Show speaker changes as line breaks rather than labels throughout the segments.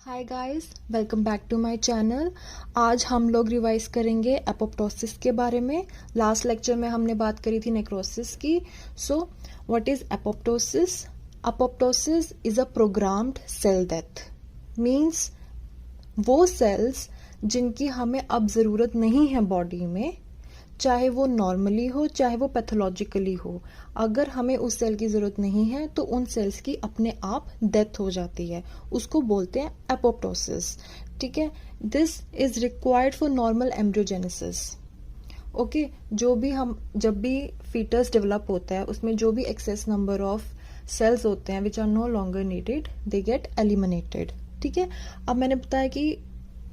Hi guys, welcome back to my channel. आज हम लोग रिवाइज करेंगे एपोप्टोसिस के बारे में। लास्ट लेक्चर में हमने बात करी थी नेक्रोसिस की। So what is apoptosis? Apoptosis is a programmed cell death. Means वो सेल्स जिनकी हमें अब ज़रूरत नहीं है बॉडी में, चाहे वो नॉर्मली हो चाहे वो पैथोलॉजिकली हो, अगर हमें उस सेल की ज़रूरत नहीं है तो उन सेल्स की अपने आप डेथ हो जाती है। उसको बोलते हैं एपोप्टोसिस। ठीक है, this is required for normal embryogenesis. Okay, जब भी फीटस डेवलप होता है उसमें जो भी एक्सेस नंबर ऑफ सेल्स होते हैं which are no longer needed, they get eliminated. ठीक है, अब मैंने बताया कि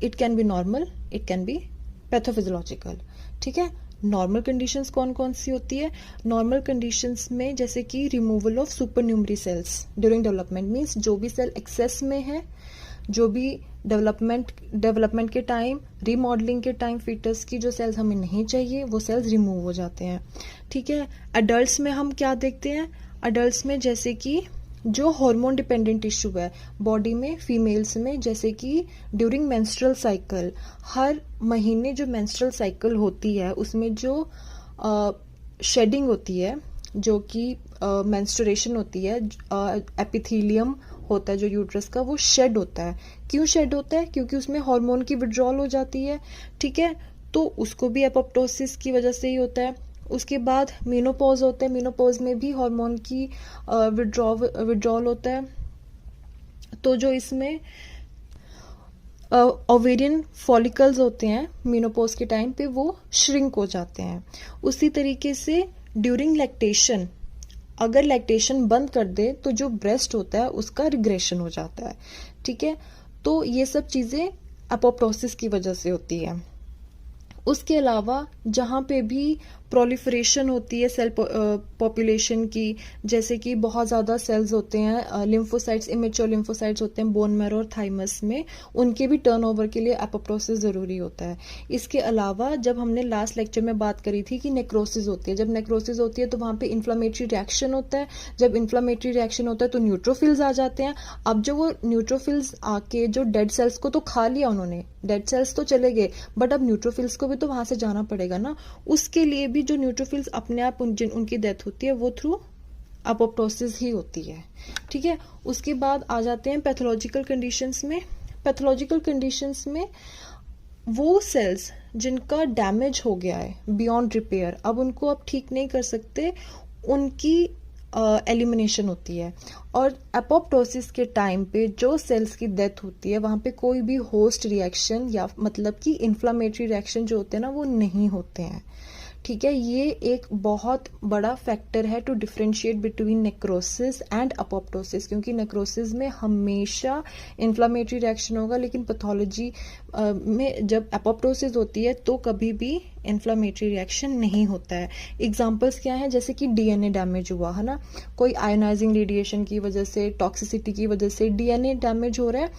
it can be normal, it can be pathophysiological. ठीक है, नॉर्मल कंडीशंस कौन कौन सी होती है? नॉर्मल कंडीशंस में जैसे कि removal of supernumerary cells during development. Means जो भी सेल एक्सेस में है, जो भी डेवलपमेंट के टाइम, रीमॉडलिंग के टाइम फीटस की जो सेल्स हमें नहीं चाहिए वो सेल्स रिमूव हो जाते हैं। ठीक है, अडल्ट्स में हम क्या देखते हैं? अडल्ट्स में जैसे कि जो हार्मोन डिपेंडेंट टिश्यू है बॉडी में, फीमेल्स में, जैसे कि ड्यूरिंग मेंस्ट्रुअल साइकिल, हर महीने जो मेंस्ट्रुअल साइकिल होती है उसमें जो शेडिंग होती है, जो कि मेंस्ट्रुएशन होती है, एपिथेलियम होता है जो यूट्रस का, वो शेड होता है। क्यों शेड होता है? क्योंकि उसमें हार्मोन की विड्रॉल हो जाती है। ठीक है, तो उसको भी एपोप्टोसिस की वजह से ही होता है। उसके बाद मेनोपॉज होता है, मेनोपॉज में भी हार्मोन की विड्रॉल होता है। तो जो इसमें ओवेरियन फॉलिकल्स होते हैं मेनोपॉज के टाइम पे वो श्रिंक हो जाते हैं। उसी तरीके से ड्यूरिंग लैक्टेशन, अगर लैक्टेशन बंद कर दे तो जो ब्रेस्ट होता है उसका रिग्रेशन हो जाता है। ठीक है, तो ये सब चीजें एपोप्टोसिस की वजह से होती है। उसके अलावा जहाँ पे भी प्रोलिफरेशन होती है सेल पॉपुलेशन की, जैसे कि बहुत ज़्यादा सेल्स होते हैं, लिम्फोसाइट्स, इमेच्योर लिम्फोसाइट्स होते हैं बोन मैरो और थाइमस में, उनके भी टर्नओवर के लिए एपोप्टोसिस ज़रूरी होता है। इसके अलावा जब हमने लास्ट लेक्चर में बात करी थी कि नेक्रोसिस होती है, जब नेक्रोसिस होती है तो वहाँ पे इन्फ्लामेटरी रिएक्शन होता है। जब इन्फ्लामेटरी रिएक्शन होता है तो न्यूट्रोफिल्स आ जाते हैं। अब जो वो न्यूट्रोफिल्स आके जो डेड सेल्स को तो खा लिया उन्होंने, डेड सेल्स तो चले गए, बट अब न्यूट्रोफिल्स को भी तो वहां से जाना पड़ेगा ना। उसके लिए भी जो न्यूट्रोफिल्स अपने आप उनकी डेथ होती है वो थ्रू एपोप्टोसिस ही होती है। ठीक है, उसके बाद आ जाते हैं पैथोलॉजिकल कंडीशंस में। पैथोलॉजिकल कंडीशंस में वो सेल्स जिनका डैमेज हो गया है बियॉन्ड रिपेयर, अब उनको अब ठीक नहीं कर सकते, उनकी एलिमिनेशन होती है। और एपोप्टोसिस के टाइम पे जो सेल्स की डेथ होती है वहां पे कोई भी होस्ट रिएक्शन या मतलब कि इन्फ्लामेटरी रिएक्शन जो होते हैं ना वो नहीं होते हैं। ठीक है, ये एक बहुत बड़ा फैक्टर है to differentiate between necrosis and apoptosis, क्योंकि नेक्रोसिस में हमेशा इन्फ्लामेटरी रिएक्शन होगा, लेकिन पैथोलॉजी में जब अपोप्टोसिस होती है तो कभी भी इन्फ्लामेटरी रिएक्शन नहीं होता है। एग्जांपल्स क्या हैं? जैसे कि डीएनए डैमेज हुआ है ना, कोई आयोनाइजिंग रेडिएशन की वजह से, टॉक्सिसिटी की वजह से डीएनए डैमेज हो रहा है,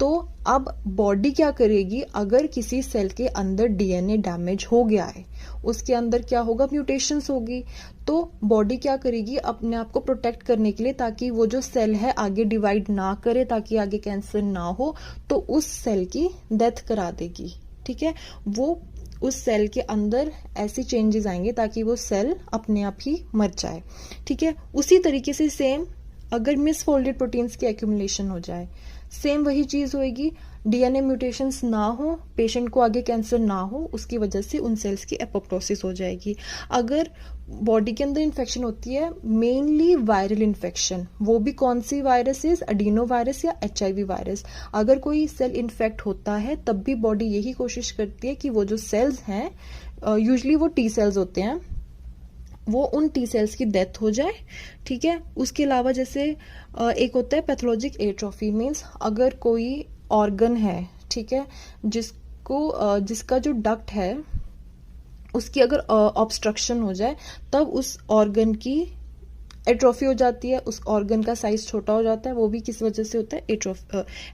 तो अब बॉडी क्या करेगी? अगर किसी सेल के अंदर डीएनए डैमेज हो गया है, उसके अंदर क्या होगा? म्यूटेशंस होगी। तो बॉडी क्या करेगी? अपने आप को प्रोटेक्ट करने के लिए, ताकि वो जो सेल है आगे डिवाइड ना करे, ताकि आगे कैंसर ना हो, तो उस सेल की डेथ करा देगी। ठीक है, वो उस सेल के अंदर ऐसी चेंजेस आएंगे ताकि वो सेल अपने आप ही मर जाए। ठीक है, उसी तरीके से सेम अगर मिसफोल्डेड प्रोटीन्स की एक्यूमुलेशन हो जाए, सेम वही चीज होएगी। डीएनए म्यूटेशंस ना हो, पेशेंट को आगे कैंसर ना हो, उसकी वजह से उन सेल्स की एपोप्टोसिस हो जाएगी। अगर बॉडी के अंदर इन्फेक्शन होती है, मेनली वायरल इन्फेक्शन, वो भी कौन सी वायरसेस? अडीनो वायरस या एचआईवी वायरस। अगर कोई सेल इन्फेक्ट होता है तब भी बॉडी यही कोशिश करती है कि वो जो सेल्स हैं, यूजुअली वो टी सेल्स होते हैं, वो उन टी सेल्स की डेथ हो जाए। ठीक है, उसके अलावा जैसे एक होता है पैथोलॉजिक एट्रोफी। मीन्स अगर कोई ऑर्गन है, ठीक है, जिसका जो डक्ट है उसकी अगर ऑब्स्ट्रक्शन हो जाए तब उस ऑर्गन की एट्रोफी हो जाती है, उस ऑर्गन का साइज छोटा हो जाता है। वो भी किस वजह से होता है?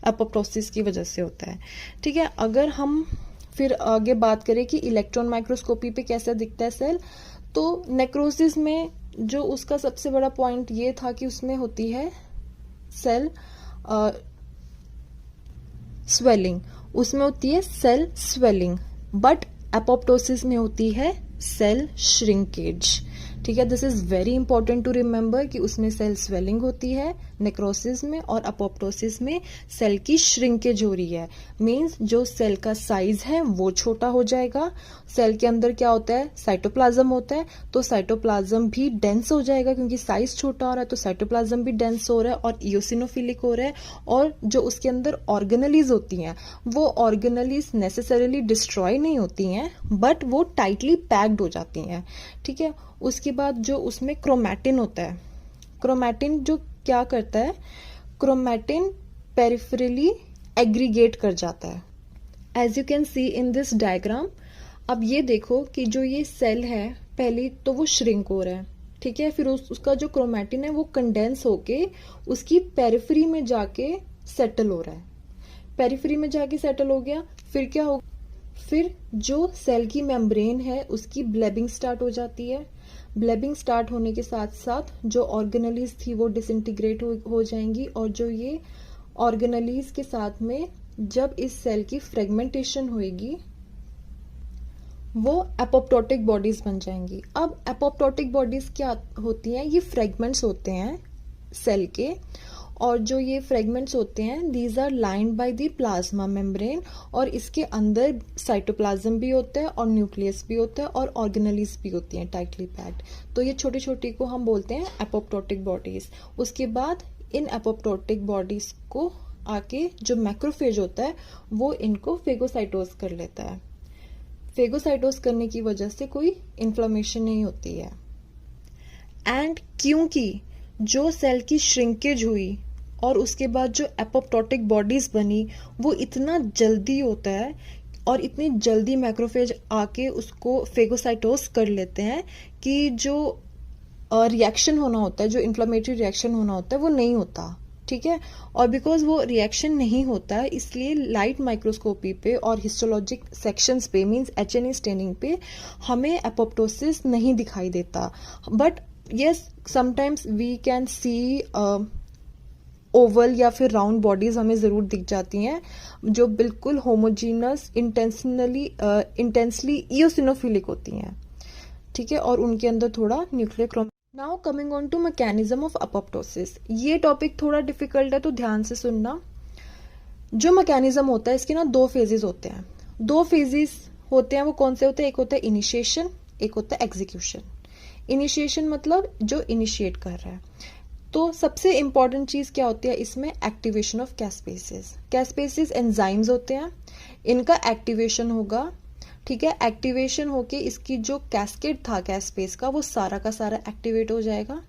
एपोप्टोसिस की वजह से होता है। ठीक है, अगर हम फिर आगे बात करें कि इलेक्ट्रॉन माइक्रोस्कोपी पे कैसा दिखता है सेल, तो नेक्रोसिस में जो उसका सबसे बड़ा पॉइंट ये था कि उसमें होती है सेल स्वेलिंग, उसमें होती है सेल स्वेलिंग, बट एपोप्टोसिस में होती है सेल श्रिंकेज। ठीक है, this is very important to remember कि उसमें सेल स्वेलिंग होती है नेक्रोसिस में, और अपोप्टोसिस में सेल की श्रिंकेज हो रही है। मींस जो सेल का साइज है वो छोटा हो जाएगा। सेल के अंदर क्या होता है, साइटोप्लाज्म होता है, तो साइटोप्लाज्म भी डेंस हो जाएगा, क्योंकि साइज छोटा हो रहा है तो साइटोप्लाज्म भी डेंस हो रहा है और इयोसिनोफिलिक हो रहा है। और जो उसके अंदर ऑर्गेनेलीज होती हैं वो ऑर्गेनेलीज नेसेसरीली डिस्ट्रॉय नहीं होती हैं, बट वो टाइटली पैक्ड हो जाती हैं। ठीक है, उसके बाद जो उसमें क्रोमैटिन होता है, क्रोमैटिन जो क्या करता है, क्रोमैटिन पेरिफेरली एग्रीगेट कर जाता है, as you can see in this diagram. अब ये देखो कि जो ये सेल है पहले तो वो श्रिंक हो रहा है, ठीक है, फिर उसका जो क्रोमैटिन है वो कंडेंस होके उसकी पेरिफेरी में जाके सेटल हो रहा है। पेरिफेरी में जाके सेटल हो गया, फिर क्या हो, फिर जो सेल की मेम्ब्रेन है उसकी ब्लेबिंग स्टार्ट हो जाती है। ब्लेबिंग स्टार्ट होने के साथ साथ जो ऑर्गेनेलीज थी वो डिसइंटीग्रेट हो जाएंगी, और जो ये ऑर्गेनेलीज के साथ में जब इस सेल की फ्रेगमेंटेशन होएगी वो एपोप्टोटिक बॉडीज बन जाएंगी। अब एपोप्टोटिक बॉडीज क्या होती हैं, ये फ्रेगमेंट्स होते हैं सेल के, और जो ये फ्रेगमेंट्स होते हैं these are lined by the plasma membrane, और इसके अंदर साइटोप्लाज्म भी होता है और न्यूक्लियस भी होता है और ऑर्गेनेलीज भी होती हैं टाइटली पैक्ड। तो ये छोटी छोटी को हम बोलते हैं एपोप्टोटिक बॉडीज। उसके बाद इन एपोप्टोटिक बॉडीज को आके जो मैक्रोफेज होता है वो इनको फेगोसाइटोज कर लेता है। फेगोसाइटोज करने की वजह से कोई इन्फ्लेमेशन नहीं होती है। एंड क्योंकि जो सेल की श्रिंकेज हुई और उसके बाद जो एपोप्टोटिक बॉडीज बनी वो इतना जल्दी होता है और इतनी जल्दी मैक्रोफेज आके उसको फेगोसाइटोज कर लेते हैं कि जो रिएक्शन होना होता है, जो इन्फ्लेमेटरी रिएक्शन होना होता है वो नहीं होता। ठीक है, और बिकॉज वो रिएक्शन नहीं होता है इसलिए लाइट माइक्रोस्कोपी पे और हिस्टोलॉजिक सेक्शंस पे मींस HNA स्टेनिंग पे हमें एपोप्टोसिस नहीं दिखाई देता। But yes, sometimes we can see Oval या फिर राउंड बॉडीज हमें जरूर दिख जाती हैं जो बिल्कुल होमोजीनस इंटेंसली इयोसिनोफिलिक होती हैं। ठीक है, और उनके अंदर थोड़ा nuclear Chrome. Now coming on to mechanism of apoptosis, ये टॉपिक थोड़ा डिफिकल्ट है तो ध्यान से सुनना। जो मैकेनिज्म होता है इसके ना दो फेजेस होते हैं। दो फेजेस होते हैं, वो कौन से होते हैं, एक होता है इनिशिएशन, एक होता है एग्जीक्यूशन। इनिशिएशन मतलब जो इनिशिएट कर रहा है। तो सबसे इंपॉर्टेंट चीज क्या होती है इसमें, एक्टिवेशन ऑफ कैस्पेसेस। कैस्पेसेस एंजाइम्स होते हैं, इनका एक्टिवेशन होगा। ठीक है, एक्टिवेशन होके इसकी जो कैस्केड था कैस्पेस का वो सारा का सारा एक्टिवेट हो जाएगा।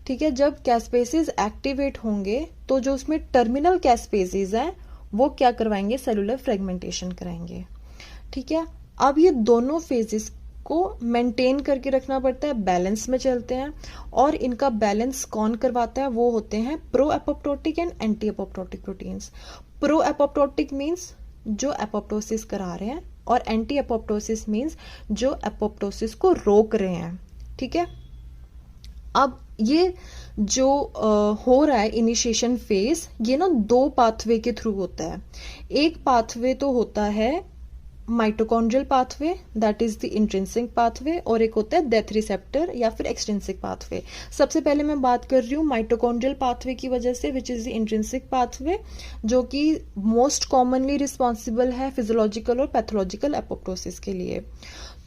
ठीक है, जब कैस्पेसेस एक्टिवेट होंगे तो जो उसमें टर्मिनल कैस्पेसेस हैं वो क्या करवाएंगे, सेलुलर फ्रेगमेंटेशन कराएंगे। ठीक है, अब ये दोनों फेजेस को मेंटेन करके रखना पड़ता है, बैलेंस में चलते हैं, और इनका बैलेंस कौन करवाता है, वो होते हैं pro apoptotic and anti apoptotic proteins. Pro apoptotic means जो एपोप्टोसिस करा रहे हैं, और एंटी एपोप्टोसिस मीन्स जो एपोप्टोसिस को रोक रहे हैं। ठीक है, अब ये जो हो रहा है इनिशिएशन फेज, ये ना दो पाथवे के थ्रू होता है। एक पाथवे तो होता है mitochondrial pathway, that is the intrinsic pathway, और एक होता है डेथ रिसेप्टर या फिर एक्सट्रिंसिक पाथवे। सबसे पहले मैं बात कर रही हूँ माइटोकॉन्ड्रियल पाथवे की वजह से, विच इज द इंट्रिंसिक पाथवे, जो कि मोस्ट कॉमनली रिस्पॉन्सिबल है फिजियोलॉजिकल और पैथोलॉजिकल एपोप्टोसिस के लिए।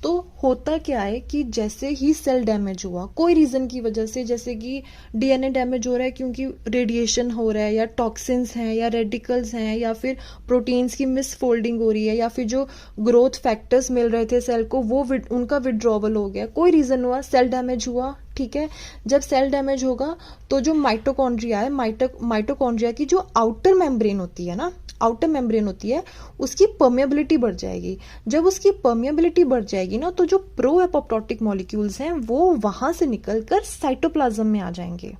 तो होता क्या है कि जैसे ही सेल डैमेज हुआ कोई रीजन की वजह से, जैसे कि DNA डैमेज हो रहा है क्योंकि रेडिएशन हो रहा है, या टॉक्सिन्स हैं, या रेडिकल्स हैं, या फिर प्रोटीन्स की मिसफोल्डिंग हो रही है, या फिर जो ग्रोथ फैक्टर्स मिल रहे थे सेल को वो उनका विड्रॉवल हो गया, कोई रीजन हुआ, सेल डैमेज हुआ। ठीक है, जब सेल डैमेज होगा तो जो माइटोकॉन्ड्रिया है, माइटोकॉन्ड्रिया की जो आउटर मेम्ब्रेन होती है ना, आउटर मेम्ब्रेन होती है, उसकी परमेबिलिटी बढ़ जाएगी। जब उसकी परमेबिलिटी बढ़ जाएगी ना तो जो प्रो एपोप्टोटिक मॉलिक्यूल्स हैं वो वहां से निकलकर साइटोप्लाज्म में आ जाएंगे।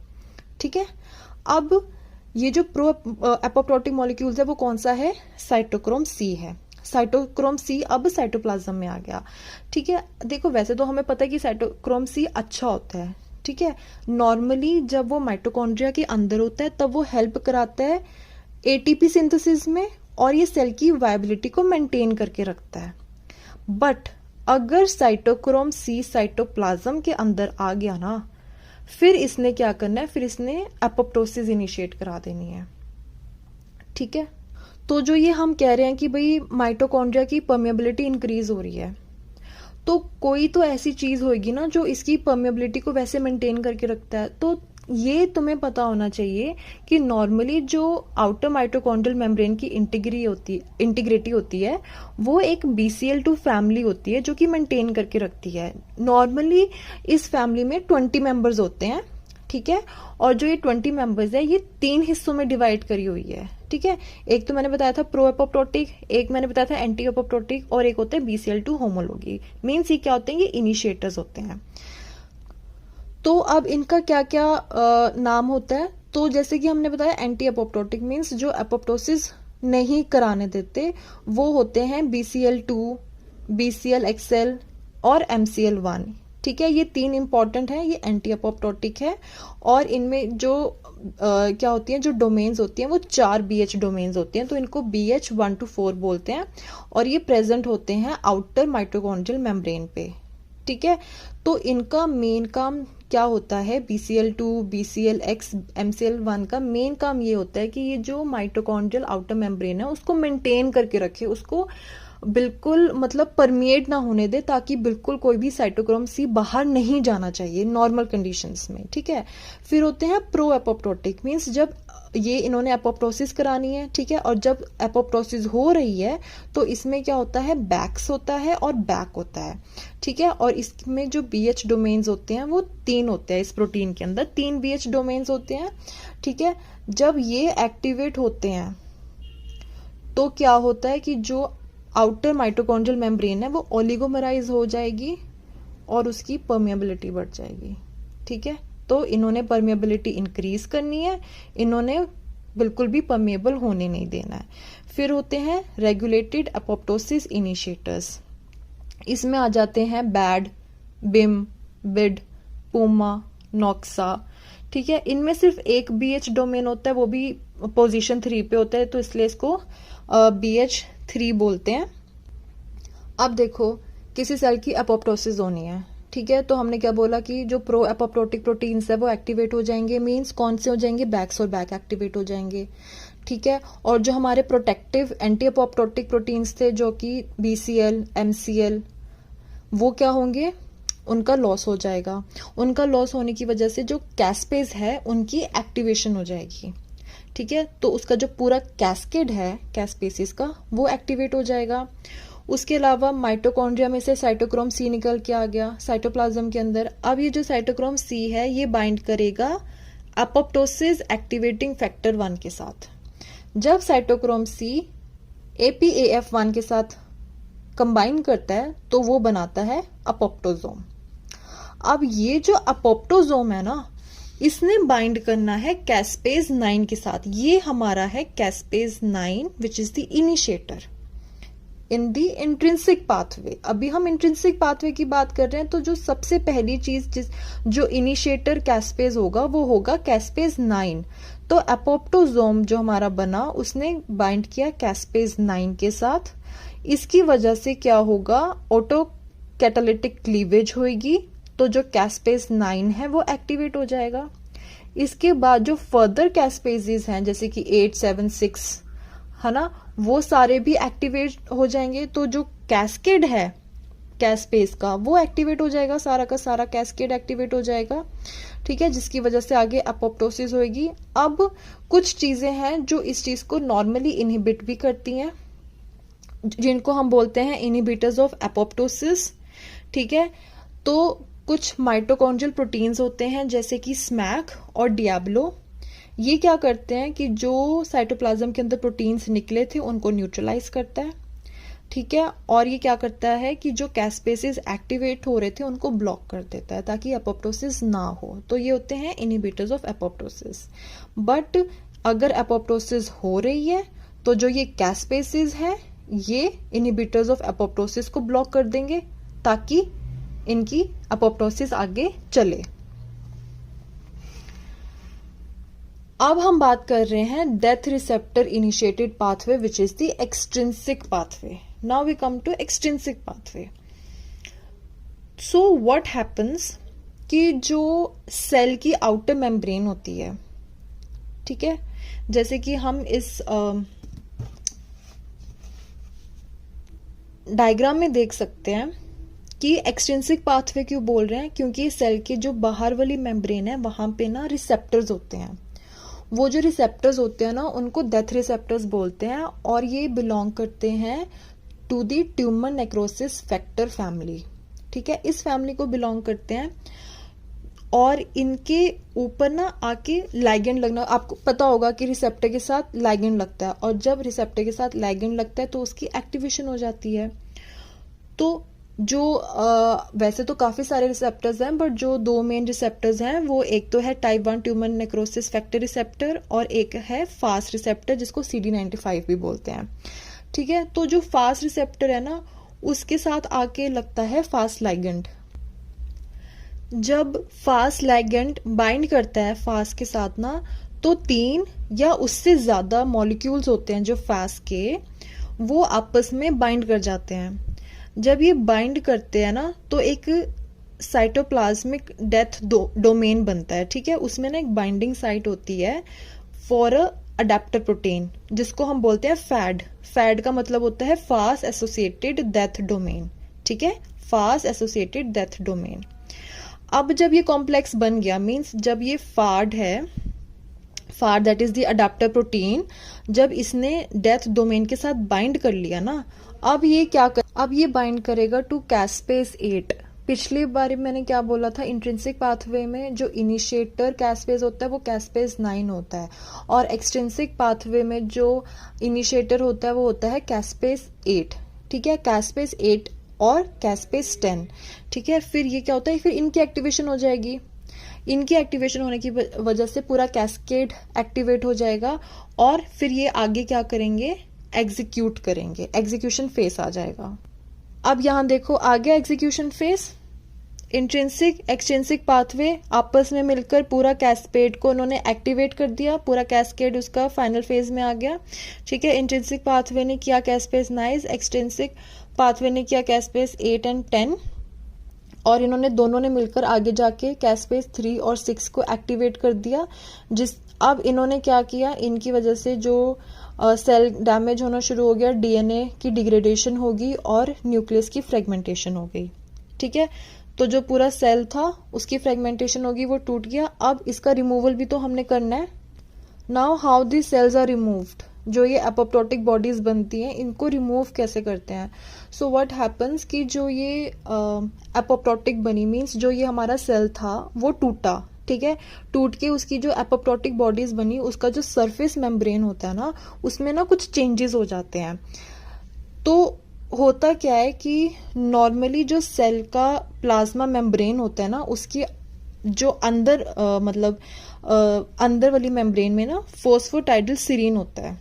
ठीक है, अब ये जो प्रो एपोप्टोटिक मॉलिक्यूल्स है वो कौन सा है, साइटोक्रोम C है। साइटोक्रोम C अब साइटोप्लाज्म में आ गया। ठीक है, देखो वैसे तो हमें पता है कि साइटोक्रोम C अच्छा होता है। ठीक है, नॉर्मली जब वो माइटोकॉन्ड्रिया के अंदर होता है तब वो हेल्प कराता है ATP सिंथेसिस में और ये सेल की वायबिलिटी को मेंटेन करके रखता है। बट अगर साइटोक्रोम सी साइटोप्लाज्म के अंदर आ गया ना, फिर इसने क्या करना है, फिर इसने एपोप्टोसिस इनिशिएट करा देनी है। ठीक है, तो जो ये हम कह रहे हैं कि भाई माइटोकॉन्ड्रिया की परमेबिलिटी इंक्रीज हो रही है, तो कोई तो ऐसी चीज होगी ना जो इसकी परमेबिलिटी को वैसे मेंटेन करके रखता है। तो ये तुम्हें पता होना चाहिए कि नॉर्मली जो आउटर माइटोकॉन्ड्रियल मेम्ब्रेन की इंटीग्रिटी होती है वो एक BCL2 फैमिली होती है जो कि मेंटेन करके रखती है। नॉर्मली इस फैमिली में 20 मेंबर्स होते हैं। ठीक है, और जो ये 20 मेंबर्स है ये 3 हिस्सों में डिवाइड करी हुई है। ठीक है, एक तो मैंने बताया था प्रो एपोप्टोटिक, एक मैंने बताया था एंटी एपोप्टोटिक, और एक होते हैं BCL2 होमोलॉगी। मीन्स ये क्या होते हैं, ये इनिशिएटर्स होते हैं। तो अब इनका क्या क्या नाम होता है, तो जैसे कि हमने बताया एंटी एपोप्टोटिक मीन्स जो एपोप्टोसिस नहीं कराने देते, वो होते हैं BCL2, BCLXL और MCL1। ठीक है, ये 3 इंपॉर्टेंट है, ये एंटी एपोप्टोटिक है। और इनमें जो क्या होती हैं, जो डोमेन्स होती हैं वो 4 BH डोमेन्स होती हैं, तो इनको BH 1 to 4 बोलते हैं, और ये प्रेजेंट होते हैं आउटर माइटोकॉन्ड्रियल मेम्ब्रेन पे। ठीक है, तो इनका मेन काम क्या होता है, BCL2, BCLX, MCL1 का मेन काम ये होता है कि ये जो माइटोकॉन्ड्रियल आउटर मेम्ब्रेन है उसको मेंटेन करके रखे, उसको बिल्कुल मतलब परमिएट ना होने दे, ताकि बिल्कुल कोई भी साइटोक्रोम सी बाहर नहीं जाना चाहिए नॉर्मल कंडीशंस में। ठीक है, फिर होते हैं प्रो एपोप्टोटिक मीन्स जब ये इन्होंने एपोप्टोसिस करानी है। ठीक है, और जब एपोप्टोसिस हो रही है तो इसमें क्या होता है, बैक्स होता है और बैक होता है। ठीक है, और इसमें जो BH डोमेन्स होते हैं वो 3 होते हैं, इस प्रोटीन के अंदर 3 BH डोमेन्स होते हैं। ठीक है, जब ये एक्टिवेट होते हैं तो क्या होता है कि जो आउटर माइटोकॉन्ड्रियल मेम्ब्रेन है वो ओलिगोमराइज हो जाएगी और उसकी परमिएबिलिटी बढ़ जाएगी। ठीक है, तो इन्होंने परमिएबिलिटी इंक्रीज करनी है, इन्होंने बिल्कुल भी परमिएबल होने नहीं देना है। फिर होते हैं रेगुलेटेड एपोप्टोसिस इनिशिएटर्स, इसमें आ जाते हैं बैड, बिम, बिड, पूमा, नॉक्सा। ठीक है, इनमें सिर्फ एक BH डोमेन होता है, वो भी पोजीशन 3 पे होता है, तो इसलिए इसको BH3 बोलते हैं। अब देखो किसी सेल की एपोप्टोसिस होनी है। ठीक है, तो हमने क्या बोला कि जो प्रो एपोप्टोटिक प्रोटीन्स है वो एक्टिवेट हो जाएंगे, मींस कौन से हो जाएंगे, बैक्स और बैक एक्टिवेट हो जाएंगे। ठीक है, और जो हमारे प्रोटेक्टिव एंटी एपोप्टोटिक प्रोटीन्स थे जो कि BCL, MCL, वो क्या होंगे, उनका लॉस हो जाएगा। उनका लॉस होने की वजह से जो कैस्पेज है उनकी एक्टिवेशन हो जाएगी। ठीक है, तो उसका जो पूरा कैस्केड है कैस्पेसिस का वो एक्टिवेट हो जाएगा। उसके अलावा माइटोकॉन्ड्रिया में से साइटोक्रोम सी निकल के आ गया साइटोप्लाज्म के अंदर। अब ये जो साइटोक्रोम सी है ये बाइंड करेगा एपोप्टोसिस एक्टिवेटिंग फैक्टर 1 के साथ। जब साइटोक्रोम सी APAF1 के साथ कंबाइन करता है तो वो बनाता है अपोप्टोजोम। अब ये जो अपोप्टोजोम है ना, इसने बाइंड करना है कैस्पेज 9 के साथ। ये हमारा है caspase 9 which is the initiator in the intrinsic pathway. अभी हम इंट्रिंसिक पाथवे की बात कर रहे हैं, तो जो सबसे पहली चीज जो इनिशिएटर कैस्पेज होगा वो होगा कैस्पेज 9। तो एपोप्टोजोम जो हमारा बना उसने बाइंड किया कैस्पेज 9 के साथ। इसकी वजह से क्या होगा, ऑटो कैटालिटिक क्लीवेज होगी, तो जो कैस्पेज 9 है वो एक्टिवेट हो जाएगा। इसके बाद जो फर्दर कैस्पेजेस हैं जैसे कि 8, 7, 6 है ना, वो सारे भी एक्टिवेट हो जाएंगे। तो जो कैस्केड है कैस्पेज का वो एक्टिवेट हो जाएगा, सारा का सारा कैस्केड एक्टिवेट हो जाएगा। ठीक है, जिसकी वजह से आगे एपोप्टोसिस होगी। अब कुछ चीजें हैं जो इस चीज को नॉर्मली इनहिबिट भी करती हैं, जिनको हम बोलते हैं इनहिबिटर्स ऑफ एपोप्टोसिस। ठीक है, तो कुछ माइटोकॉन्ड्रियल प्रोटीन्स होते हैं जैसे कि स्मैक और डियाब्लो। ये क्या करते हैं कि जो साइटोप्लाज्म के अंदर प्रोटीन्स निकले थे उनको न्यूट्रलाइज करता है। ठीक है, और ये क्या करता है कि जो कैस्पेसिस एक्टिवेट हो रहे थे उनको ब्लॉक कर देता है ताकि एपोप्टोसिस ना हो। तो ये होते हैं इनहिबिटर्स ऑफ एपोप्टोसिस। बट अगर एपोप्टोसिस हो रही है तो जो ये कैस्पेसिस है ये इनहिबिटर्स ऑफ एपोप्टोसिस को ब्लॉक कर देंगे ताकि इनकी एपोप्टोसिस आगे चले। अब हम बात कर रहे हैं death receptor initiated pathway which is the extrinsic pathway. Now we come to extrinsic pathway. So what happens कि जो सेल की आउटर मेम्ब्रेन होती है, ठीक है, जैसे कि हम इस डायग्राम में देख सकते हैं कि एक्सट्रिंसिक पाथवे क्यों बोल रहे हैं, क्योंकि सेल की जो बाहर वाली मेम्ब्रेन है वहां पे ना रिसेप्टर्स होते हैं. वो जो रिसेप्टर्स होते हैं ना उनको डेथ रिसेप्टर्स बोलते हैं और ये बिलोंग करते हैं to the tumour necrosis factor family. ठीक है, इस फैमिली को बिलोंग करते हैं और इनके ऊपर ना आके लाइगेंड लगना. आपको पता होगा कि रिसेप्टर के साथ लाइगेंड लगता है और जब रिसेप्टर के साथ लाइगेंड लगता है तो उसकी एक्टिवेशन हो जाती है. तो जो वैसे तो काफी सारे रिसेप्टर्स हैं बट जो दो मेन रिसेप्टर्स हैं वो एक तो है type 1 tumour necrosis factor receptor और एक है फास्ट रिसेप्टर जिसको CD95 भी बोलते हैं. ठीक है, तो जो फास्ट रिसेप्टर है ना उसके साथ आके लगता है फास्ट लाइगेंड. जब फास्ट लाइगेंड बाइंड करता है फास्ट के साथ ना तो 3 या उससे ज्यादा मॉलिक्यूल्स होते हैं जो फास्ट के, वो आपस में बाइंड कर जाते हैं. जब ये बाइंड करते हैं ना तो एक साइटोप्लाज्मिक डेथ डोमेन बनता है. ठीक है, उसमें ना एक बाइंडिंग साइट होती है फॉर अ अडेप्टर प्रोटीन जिसको हम बोलते हैं फैड. फैड का मतलब होता है फास्ट एसोसिएटेड डेथ डोमेन. ठीक है, फास्ट एसोसिएटेड डेथ डोमेन. अब जब ये कॉम्प्लेक्स बन गया, मीन्स जब ये फाड है, FADD that is the adaptor protein, जब इसने डेथ डोमेन के साथ बाइंड कर लिया ना, अब ये क्या अब ये बाइंड करेगा टू कैस्पेज 8. पिछली बार मैंने क्या बोला था, इंट्रिंसिक पाथवे में जो इनिशिएटर कैस्पेज होता है वो कैस्पेज 9 होता है और एक्सट्रिंसिक पाथवे में जो इनिशिएटर होता है वो होता है कैस्पेज 8. ठीक है, कैस्पेज 8 और कैस्पेज 10. ठीक है, फिर ये क्या होता है, फिर इनकी एक्टिवेशन हो जाएगी. इनकी एक्टिवेशन होने की वजह से पूरा कैस्केड एक्टिवेट हो जाएगा और फिर ये आगे क्या करेंगे, एग्जीक्यूट करेंगे. एग्जीक्यूशन फेस आ जाएगा. अब यहां देखो आ गया execution face. Intrinsic extrinsic pathway आपस में मिलकर पूरा कैस्केड को उन्होंने एक्टिवेट कर दिया. पूरा कैस्केड उसका फाइनल फेज में आ गया. ठीक है, इंट्रिंसिक पाथवे ने किया कैस्पेज 9, एक्सट्रिंसिक पाथवे ने किया कैस्पेज 8 एंड 10 और इन्होंने दोनों ने मिलकर आगे जाके कैस्पेज 3 और 6 को एक्टिवेट कर दिया. अब इन्होंने क्या किया, इनकी वजह से जो सेल डैमेज होना शुरू हो गया, डीएनए की डिग्रेडेशन होगी और न्यूक्लियस की फ्रेगमेंटेशन हो गई. ठीक है, तो जो पूरा सेल था उसकी फ्रेगमेंटेशन होगी, वो टूट गया. अब इसका रिमूवल भी तो हमने करना है. Now how the cells are removed. जो ये एपोप्टोटिक बॉडीज बनती हैं इनको रिमूव कैसे करते हैं. सो व्हाट हैपन्स कि जो ये एपोप्टोटिक बनी, मीन्स जो ये हमारा सेल था वो टूटा. ठीक है, टूट के उसकी जो एपोप्टोटिक बॉडीज बनी उसका जो सरफेस मेम्ब्रेन होता है ना उसमें ना कुछ चेंजेस हो जाते हैं. तो होता क्या है कि नॉर्मली जो सेल का प्लाज्मा मेम्ब्रेन होता है ना उसकी जो अंदर अंदर वाली मेम्ब्रेन में ना फोस्फोटाइडल सीरीन होता है.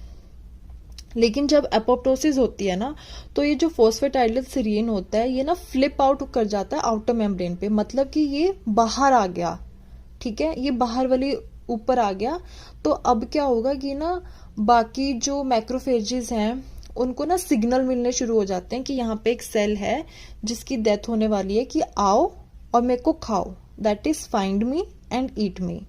लेकिन जब एपोप्टोसिस होती है ना तो ये जो फोस्फोटाइडल सीरीन होता है ये ना फ्लिप आउट कर जाता है आउटर मेम्ब्रेन पे, मतलब कि ये बाहर आ गया. ठीक है, ये बाहर वाली ऊपर आ गया. तो अब क्या होगा कि ना बाकी जो मैक्रोफेजेस हैं उनको ना सिग्नल मिलने शुरू हो जाते हैं कि यहाँ पे एक सेल है जिसकी डेथ होने वाली है, कि आओ और मेरे को खाओ, that is find me and eat me.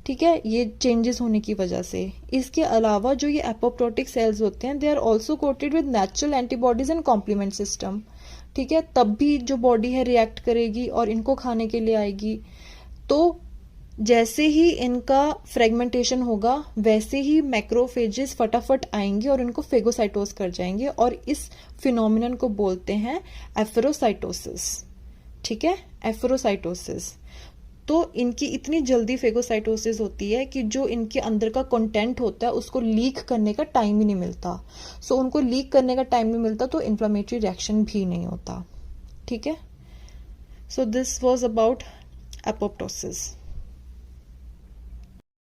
ठीक है, ये चेंजेस होने की वजह से. इसके अलावा जो ये एपोप्टोटिक सेल्स होते हैं they are also coated with natural antibodies and complement system. ठीक है, तब भी जो बॉडी है रिएक्ट करेगी और इनको खाने के लिए आएगी. तो जैसे ही इनका फ्रेगमेंटेशन होगा वैसे ही मैक्रोफेजेस फटाफट आएंगे और इनको फेगोसाइटोस कर जाएंगे और इस फिनोमिनन को बोलते हैं एफेरोसाइटोसिस. ठीक है, एफेरोसाइटोसिस. तो इनकी इतनी जल्दी फेगोसाइटोसिस होती है कि जो इनके अंदर का कंटेंट होता है उसको लीक करने का टाइम ही नहीं मिलता. सो उनको लीक करने का टाइम नहीं मिलता तो इन्फ्लेमेटरी रिएक्शन भी नहीं होता. ठीक है, so this was about apoptosis.